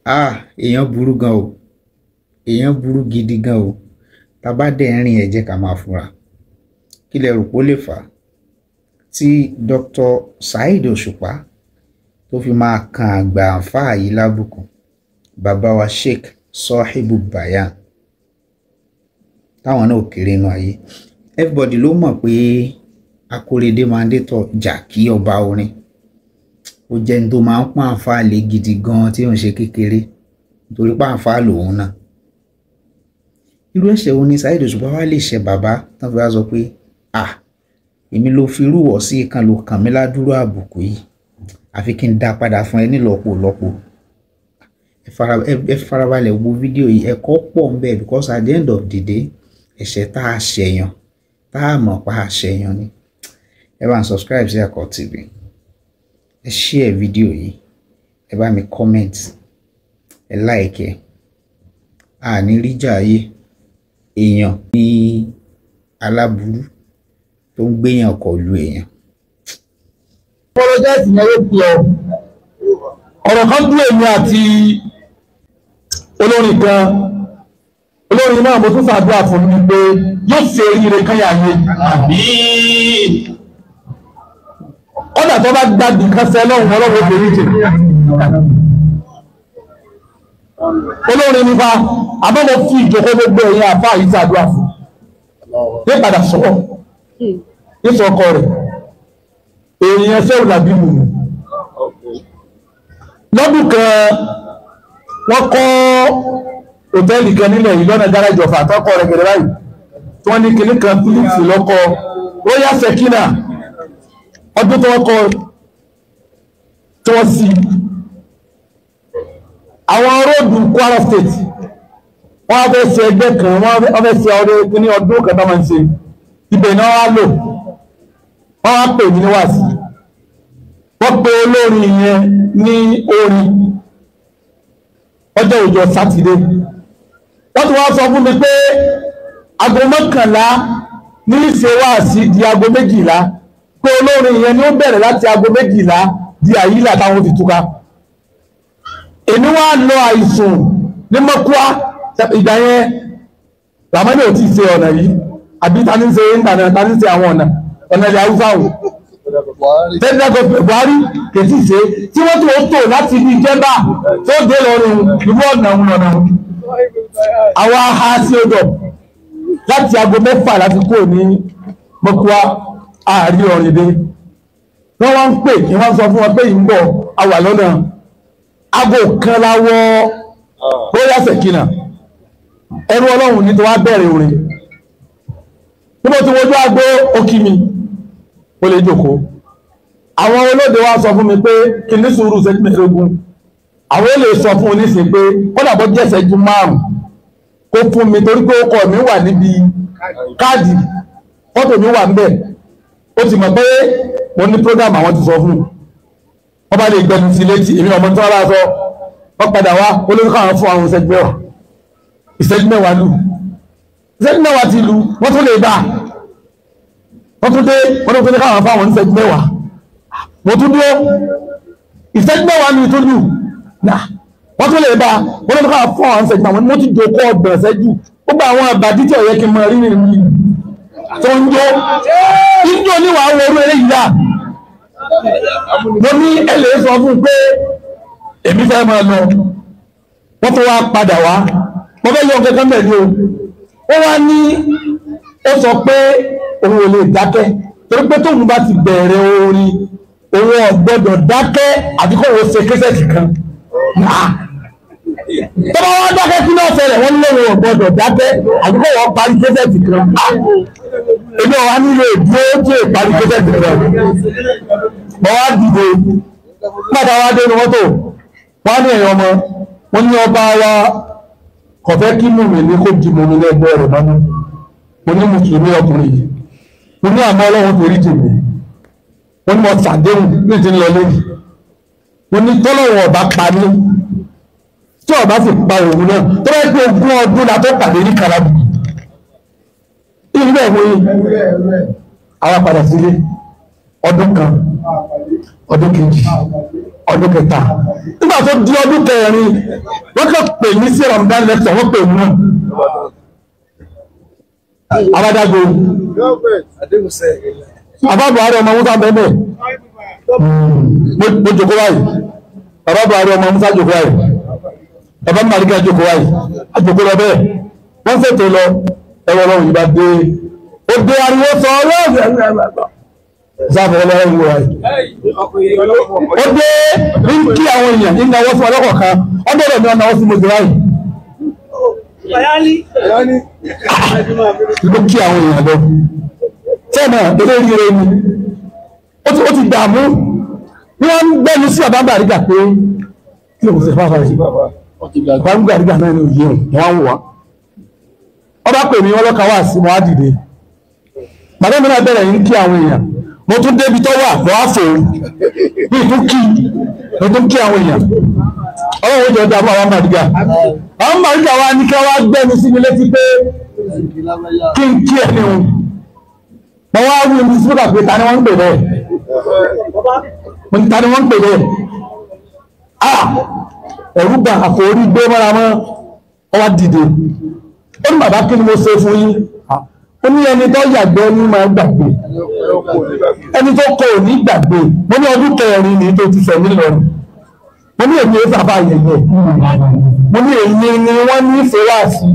èèyàn burú gan o, èèyàn burú gidi gan o. Tá bá dẹ̀ ń rìn ẹ jẹ́ ká máa fura. Kí lẹ rò pé ó lè fà á tí Dr. Saheed Òṣùpá tó fi máa kan àgbà àǹfààní yìí lábùkù, bàbá wa Sheikh Sahibu Bayan, táwọn náà kéré inú ayé. Everybody ló mọ̀ pé Akorede Mandator Jàkí ọba orin ó jẹ́ ní tó máa ń pọ́n àǹfààní lé gidi gan tí ó ń ṣe kékeré nítorí pé àǹfààní lòun náà. Irú ẹ̀ṣẹ̀ wo ni Saheed Òṣùpá wá lè ṣe bàbá tán fi wá sọ pé èmi ló fi rúwọ̀ sí kan ló kàn mí ládùúrú àbùkù yìí, àfi kí n dá padà fún ẹ nílọ́po lọ́pọ̀. Ẹ farabalẹ̀ wo fídíò yìí, ẹ̀kọ́ pọ̀ ń bẹ because at the end of the day ẹ̀ṣẹ̀ tá a ṣẹ̀yàn tá a mọ̀ pa a ṣẹ̀yàn ni. Ẹ bá ń subscribe sí Àkọ́ TV, ẹ share fídíò yìí, ẹ bá mi comment, ẹ like ẹ. Àní ríjà ayé èèyàn ní aláburú tó ń gbéyàn kọlu èèyàn. Apologize yẹn yóò fi ọ̀rọ̀ kan dúró èmi àti olórin kan, olórin náà mo tún ṣàdúrà fún mi pé yóò ṣe eré kan yà yé. Ọ̀dà tó bá gbàgbé kan sẹ́ lọ́hùn ọlọ́run obìnrin jẹ. Olórin nípa àbọ̀ mo fi ìjókòó gbogbo ẹ̀yìn àfa yìí ṣàdúrà fún. Ní padà sọ̀rọ̀ ní sọ̀kọ rẹ̀ èèyàn ṣẹ́wù làbí mú mi. Lọ́dún kan wọ́n kọ́ hòtẹ́ẹ̀lì kan nílẹ̀ yìí lọ́nà gáràjì Ọ̀fà àtọ́kọ̀ rẹ̀ gẹ̀rẹ́ báyìí tí wọ́n ní kinní kan Philips lọ́kọ́ Royal Sekina ọdún tó wọ́n kọ́ tí wọ́n sí. Àwọn róòdù Kwara State wọ́n á fẹ́ ṣe ẹgbẹ́ kan, wọ́n fẹ́ ṣe ọdún kan tó máa ń ṣe ibẹ̀ náà wá lò wọ́n wá pè mí níwáàsí. Wọ́n pe olórin yẹn ní orin ọjọ́ ìjọ sátidé. Wọ́n ti wá sọ fún mi pé aago 11 ní ìṣe wáàsí di aago 12, pé olórin yẹn ni ó bẹ̀rẹ̀ láti aago 12 di àyílà táwọn fi túká. Èmi wá lọ àìsùn ní mọ́kúá ìgbà yẹn làmọ́ni ò tí ì ṣe ọ̀nà yìí àbí ta ní ṣe ìgbàna ta ní ṣe àwọn ọ̀nà ilẹ̀ Haúsá wò tẹ́lẹ̀kọ́ Buhari kèsì ṣe tí wọ́n tó tó láti ní Ìjẹ̀bà tó dé lọ́rùn ìlú ọ̀nà ọ̀nà àwọn aha sí ọjọ́ láti aago 6 láti kó ní mọ́kúá ààrí ọ̀rìndé. Wọ́n wá ń pè kí wọ́n sọ fún wọn pé yìí ń bọ̀ àwà lọ́nà aago kan láwọ́ Royal Sekina. Ẹrú Ọlọ́run ní tó wá bẹ̀rẹ̀ orin tí mo ti wojú agbó òkì mi ó lè jókòó. Àwọn olóde wa sọ fún mi pé kí ní sùúrù ṣẹ́jú mẹ́ẹ̀ẹ́dógún, àwọn olè sọ fún oníṣẹ́ pé kọ́dà bọ́ jẹ́ ìṣẹ́jú 5 kó fún mi torí pé ọkọ̀ mi wà níbi káàdì fọ́tò mi wà níbẹ̀. Ó ti mọ̀ pé mo ní program àwọn ti sọ fún wọ́n bá lè gbẹnu sí létí èmi ọmọ tó wá bá sọ wọ́n padà wá olóńkà àwọn fún àwọn ìṣẹ́jú 10 ìṣẹ́jú 10 lù ìṣẹ́jú 10 ti lù wọ́n tún lè bá wọ́n tún dé wọ́n tún dé káwọn fáwọn ìṣẹ́jú 10 wọ́n tún dúró ìṣẹ́jú 10 ní ìtúlù náà wọ́n tún lè bá wọ́n tún káwọn fáwọn ìṣẹ́jú 10 mo ti dòkó ọgbọ̀n ìṣẹ́jú ó gba àwọn àbàdí tí ọ̀yẹ́ kí n mọ rí nínú mi tó ń jó ìjó níwà àwọn orú eré yìí yá. Mo ní ẹlẹ́ sọ fún pé èmi fẹ́ máa lọ wọ́n tó wá padà wá mo fẹ́ yọ kẹ́kẹ́ mẹ́rin o. Ó wá ní ó sọ pé òun ò lè dákẹ́ torí pé tóun bá ti bẹ̀rẹ̀ orin òun ò gbọ́dọ̀ dákẹ́ àbí kò wọ́n ṣe késẹ̀tì kan. Tó bá wá dákẹ́ kí náà ṣẹlẹ̀ wọ́n lé òun ò gbọ́dọ̀ dákẹ́ àbí kò wọ́n parí késẹ̀tì kan. Èmi ò wá nílò ìdúró tí ò parí késẹ̀tì kan. Mo wá dìde nígbàtà wá dé ní mọ́tò wọ́n ní ẹ̀yọ́ ọmọ wọ́n ní ọba wa kọ̀fẹ́ kí mùmí ní kó di mùmí lẹ́gbẹ́ rẹ̀ mọ́nú. Mo ní mùsùlùmí ọkùnrin yìí mo ní àmọ́ Ọlọ́run torí jèmi mo ní mo ṣàdéhùn ní ti ń lọ lónìí mo ní tọ́lọ́run ọba pa ní tí ọba sì pa òun náà tó bá gbé 20 ọdún la tó pàdé ní Karabu ilé ìwé àwa padà sílé ọdún kan ọdún kejì ọdún kẹta nígbà tó di ọdún kẹrin wọ́n kàn pè mí sí Ramadan lecture wọ́n pè mí náà abádágo bàbá Buhari ọmọ Musa bẹ́ẹ̀ mo jòkó báyìí bàbá Buhari ọmọ Musa jòkó báyìí bàbá Malika jòkó báyìí àjòkó lọ bẹ́ẹ̀ wọ́n ṣètò lọ ẹwọ́ lọ́wọ́ yìí bá dé ó dé ariwo sọ ọlọ́ọ̀fẹ́ sáfẹ́ ọlọ́wọ́ yìí wáyé ó dé ní kí àwọn èèyàn ní ìnáwó sí ọlọ́kọ̀ kan ọdún ọ̀dọ̀ ní ọ̀nà sí mo jẹ́ báyìí ló kí àwọn èèyàn lọ tẹ́ẹ̀nà eléyìí rẹ̀ ni ó ti dààmú ní wọ́n ń gbẹ́nu sí bàbá Bariga pé kí ló kò sí fáfá yìí bàbá Bariga náà ní òye wọn wà ọba pè mí ọlọ́ka wà sí mo á dìde bàbá mi náà bẹ̀rẹ̀ yìí kí àwọn èèyàn mo tún débi tó wà mo á fò bí mo tún kí àwọn èèyàn ọlọ́run jọ dàbọ̀ àwọn Bariga wa ní ká wá gbẹ́nu sí mi létí pé kí n kí ẹni o mo wá wí ní sípò pé ta ni wọ́n ń pè bẹ́ẹ̀ mo ní ta ni wọ́n ń pè bẹ́ẹ̀ ẹ̀rú gbà àforí gbé mọ́ra mọ́ ọ wá dìde ó ní bàbá kí ni mo ṣe fún yín ó ní ẹni tó yàgbẹ́ ní máa gbàgbé ẹni tó kọ ò ní gbàgbé mo ní ọdún kẹrin ní tó ti fẹ̀mí lọ́rùn mo ní èmi ìfàfà yẹ̀yẹ̀ mo ní èmi ni wọ́n ní ìfẹ́wàsí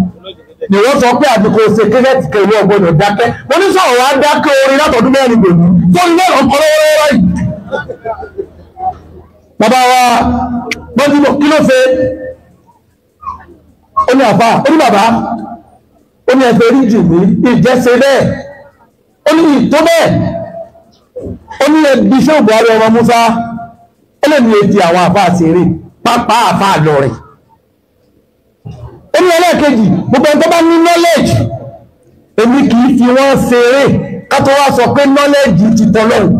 ni wọ́n sọ pé àbíkò ṣe kẹ́kẹ́tì kẹwọ́ ọgbọ́dọ̀ dákẹ́ mo ní sọ̀rọ̀ wá dákẹ́ orin látọ̀dún mẹ́rin gbòmí tó ní lọ́rọ̀ ọkọ̀ lọ́wọ́ yìí bàbá wa gbọ́dúnmọ̀ kí ló ṣe ó ní àfà ó ní bàbá ó ní ẹgbẹ́ ríjì ní ìjẹ́sẹ̀ bẹ́ẹ̀ ó ní ìtó bẹ́ẹ̀ ó ní ẹbí iṣẹ́ Buhari ọmọ Musa ó lè ní èdè àwọn àfà àti eré pápá àfà lọ́rẹ̀ ó ní ẹlẹ́ẹ̀kejì gbogbo ẹni tó bá ní knowledge èmi kì í fi wọ́n ṣeré ká tó wá sọ pé knowledge ti tọ́lọ́run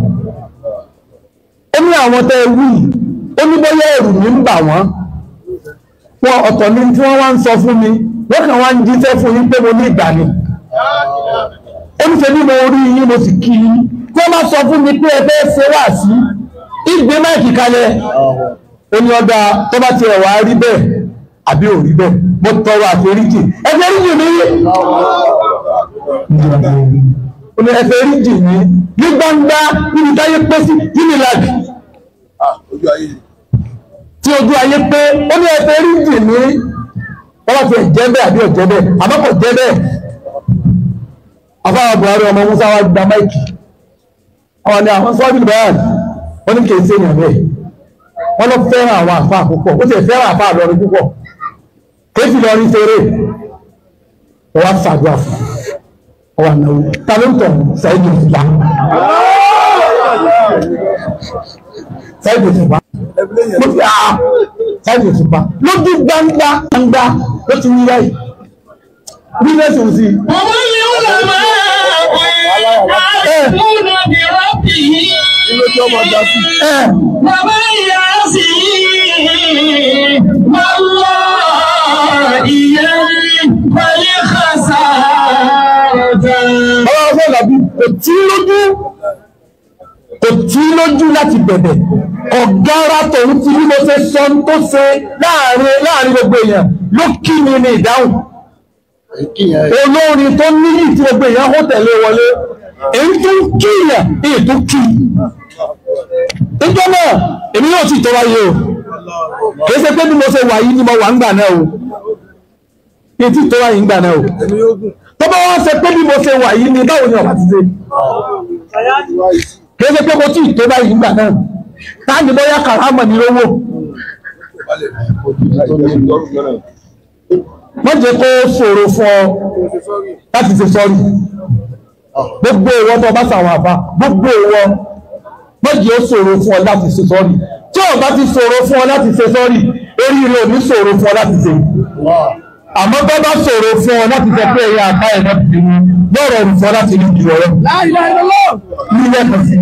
ó ní àwọn tẹ́ wí ó ní bóyá ẹ̀rù mi ń bà wọ́n ọ̀tọ̀ ní tí wọ́n wá ń sọ fún mi wọ́n kàn wá ń jíṣẹ́ fún yín pé mo ní ìgbà ni ó ní ṣe bí mo rí yín mo sì kí yín tí wọ́n bá sọ fún mi pé ẹ fẹ́ ṣe wá sí ìgbé máìkì kalẹ̀ ó ní ọ̀dà tó bá ti ẹ̀wà rí bẹ́ẹ̀ àbí ò rí bẹ́ẹ̀ mo tọrọ àforíjì ẹgbẹ́ ríjì mi ó ní ẹgbẹ́ ríjì mi ní gbangba níbi táyé pé sí unilag tí ojú ayé pé ó ní ẹgbẹ́ ríjì mi wọ́n bá ti ẹ̀jẹ́ bẹ́ẹ̀ àbí ọ̀jẹ́ bẹ́ẹ̀ àbọ́kọ̀ jẹ́ bẹ́ẹ̀ afáwọn Buhari ọmọ Musa wa gba máìkì àwọn ni àwọn sọ́ọ́dì bẹ́ẹ̀ wọ́n ní kì í ṣèyàn bẹ́ẹ̀ wọ́n lọ fẹ́ràn àwọn àfáà púpọ̀ ó ti fẹ́ràn àfáà lọ́rin púpọ̀ kéfì lọ́rin ṣeré wọ́n wá ṣàdúrà fún ọwọ́ náà tàbíntọ̀ Saheed Òṣùpá Saheed Òṣùpá Saheed Òṣùpá lójú gbangba ló ti wí báyìí bílẹ̀sì ò sí. ọmọ yìí ó lọ máa àìsúnà bí rọ́bì yìí bàbá ìyá sí wàlá ìyá wàlẹ́ kàṣà ọ̀tá. ọlọ́run fún ìlàbí kò tí lójú láti bẹ̀bẹ̀ ọ̀gára tòun ti bí mo ṣe sọ tó ṣe láàrin gbogbo èèyàn ló kí mi ní ìdáhùn olórin tó níyì tí gbogbo èèyàn hó tẹ̀lé wọlé èyí tó kíyàn èyí tó kí ìjọ náà èmi yóò sì tọ́wá yé o kìí ṣe pé bí mo ṣe wà yìí ni mo wà ń gbà náà o kìí tí tọ́wá yìí ń gbà náà o tó bá wá ṣe pé bí mo ṣe wà yìí ni báwo ni ọ̀pá ti ṣe kìí ṣe pé mo tí tọ́wá yìí ń gbà náà táàgì bóyá kàrámọ̀ ní owó wọ́n jẹ́ kó ṣòro fún ọ láti ṣe sọ́rí gbogbo ìwọ tó bá sàwọn àbá gbogbo ìwọ wọ́n jẹ́ ó ṣòro fún ọ láti ṣe sọ́rí tí ó bá ti ṣòro fún ọ láti ṣe sọ́rí oríire ò ní ṣòro fún ọ láti ṣe àmọ́ tó bá ṣòro fún ọ láti ṣe pé ẹ̀yà àbá ẹ̀ náà ti mú lọ́rọ̀ fún ọ láti ní ìwọ̀rọ̀ nílẹ̀ kan sí.